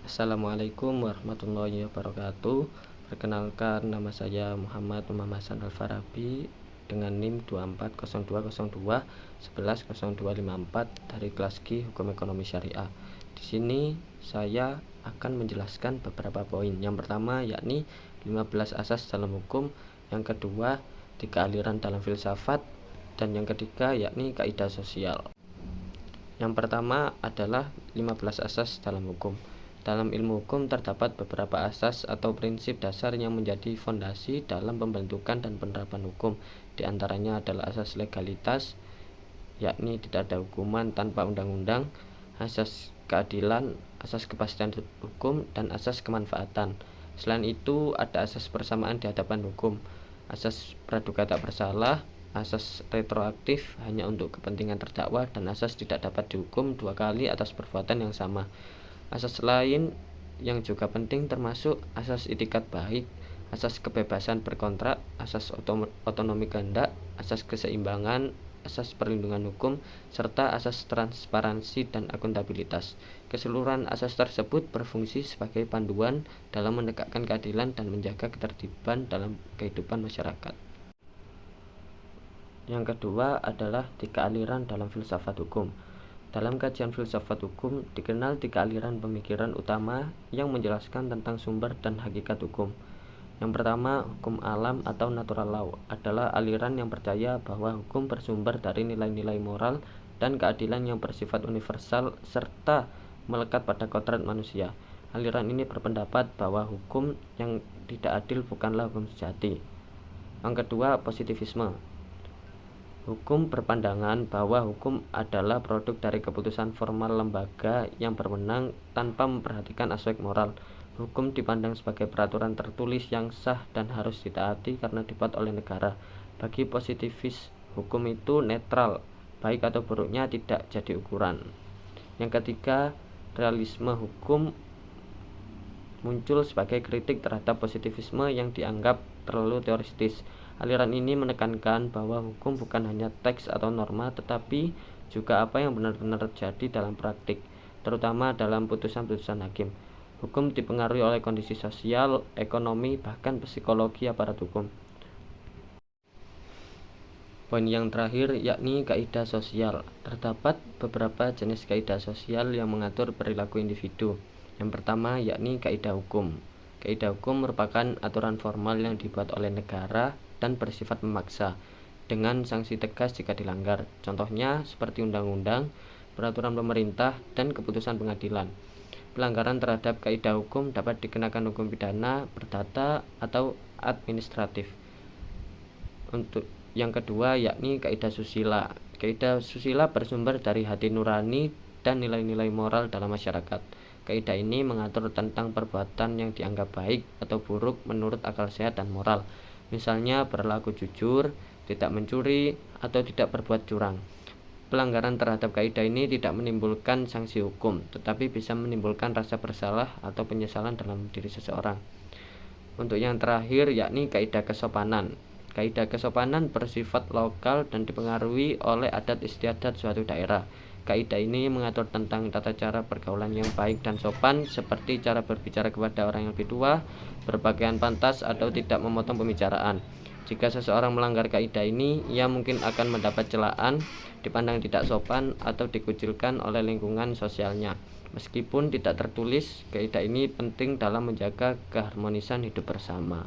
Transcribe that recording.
Assalamualaikum warahmatullahi wabarakatuh. Perkenalkan, nama saya Muhammad Umam Hasan Al-Farabi dengan NIM 240202110254 dari kelas Q Hukum Ekonomi Syariah. Di sini saya akan menjelaskan beberapa poin. Yang pertama yakni 15 asas dalam hukum, yang kedua 3 aliran dalam filsafat, dan yang ketiga yakni kaidah sosial. Yang pertama adalah 15 asas dalam hukum. Dalam ilmu hukum terdapat beberapa asas atau prinsip dasar yang menjadi fondasi dalam pembentukan dan penerapan hukum. Di antaranya adalah asas legalitas, yakni tidak ada hukuman tanpa undang-undang, asas keadilan, asas kepastian hukum, dan asas kemanfaatan. Selain itu, ada asas persamaan di hadapan hukum, asas praduga tak bersalah, asas retroaktif hanya untuk kepentingan terdakwa, dan asas tidak dapat dihukum 2 kali atas perbuatan yang sama. Asas lain yang juga penting termasuk asas itikat baik, asas kebebasan berkontrak, asas otonomi kehendak, asas keseimbangan, asas perlindungan hukum, serta asas transparansi dan akuntabilitas. Keseluruhan asas tersebut berfungsi sebagai panduan dalam menegakkan keadilan dan menjaga ketertiban dalam kehidupan masyarakat. Yang kedua adalah 3 aliran dalam filsafat hukum. Dalam kajian filsafat hukum dikenal 3 aliran pemikiran utama yang menjelaskan tentang sumber dan hakikat hukum. Yang pertama, hukum alam atau natural law adalah aliran yang percaya bahwa hukum bersumber dari nilai-nilai moral dan keadilan yang bersifat universal serta melekat pada kodrat manusia. Aliran ini berpendapat bahwa hukum yang tidak adil bukanlah hukum sejati. Yang kedua, positivisme. Hukum berpandangan bahwa hukum adalah produk dari keputusan formal lembaga yang berwenang tanpa memperhatikan aspek moral. Hukum dipandang sebagai peraturan tertulis yang sah dan harus ditaati karena dibuat oleh negara. Bagi positivis, hukum itu netral, baik atau buruknya tidak jadi ukuran. Yang ketiga, realisme hukum muncul sebagai kritik terhadap positivisme yang dianggap terlalu teoristis. Aliran ini menekankan bahwa hukum bukan hanya teks atau norma, tetapi juga apa yang benar-benar terjadi dalam praktik, terutama dalam putusan-putusan hakim. Hukum dipengaruhi oleh kondisi sosial, ekonomi, bahkan psikologi aparat hukum. Poin yang terakhir yakni kaidah sosial. Terdapat beberapa jenis kaidah sosial yang mengatur perilaku individu. Yang pertama yakni kaidah hukum. Kaidah hukum merupakan aturan formal yang dibuat oleh negara dan bersifat memaksa, dengan sanksi tegas jika dilanggar. Contohnya seperti undang-undang, peraturan pemerintah, dan keputusan pengadilan. Pelanggaran terhadap kaidah hukum dapat dikenakan hukum pidana, perdata, atau administratif. Untuk yang kedua yakni kaidah susila. Kaidah susila bersumber dari hati nurani dan nilai-nilai moral dalam masyarakat. Kaidah ini mengatur tentang perbuatan yang dianggap baik atau buruk menurut akal sehat dan moral. Misalnya berlaku jujur, tidak mencuri, atau tidak berbuat curang. Pelanggaran terhadap kaidah ini tidak menimbulkan sanksi hukum, tetapi bisa menimbulkan rasa bersalah atau penyesalan dalam diri seseorang. Untuk yang terakhir yakni kaidah kesopanan. Kaidah kesopanan bersifat lokal dan dipengaruhi oleh adat istiadat suatu daerah. Kaidah ini mengatur tentang tata cara pergaulan yang baik dan sopan, seperti cara berbicara kepada orang yang lebih tua, berpakaian pantas, atau tidak memotong pembicaraan. Jika seseorang melanggar kaidah ini, ia mungkin akan mendapat celaan, dipandang tidak sopan, atau dikucilkan oleh lingkungan sosialnya. Meskipun tidak tertulis, kaidah ini penting dalam menjaga keharmonisan hidup bersama.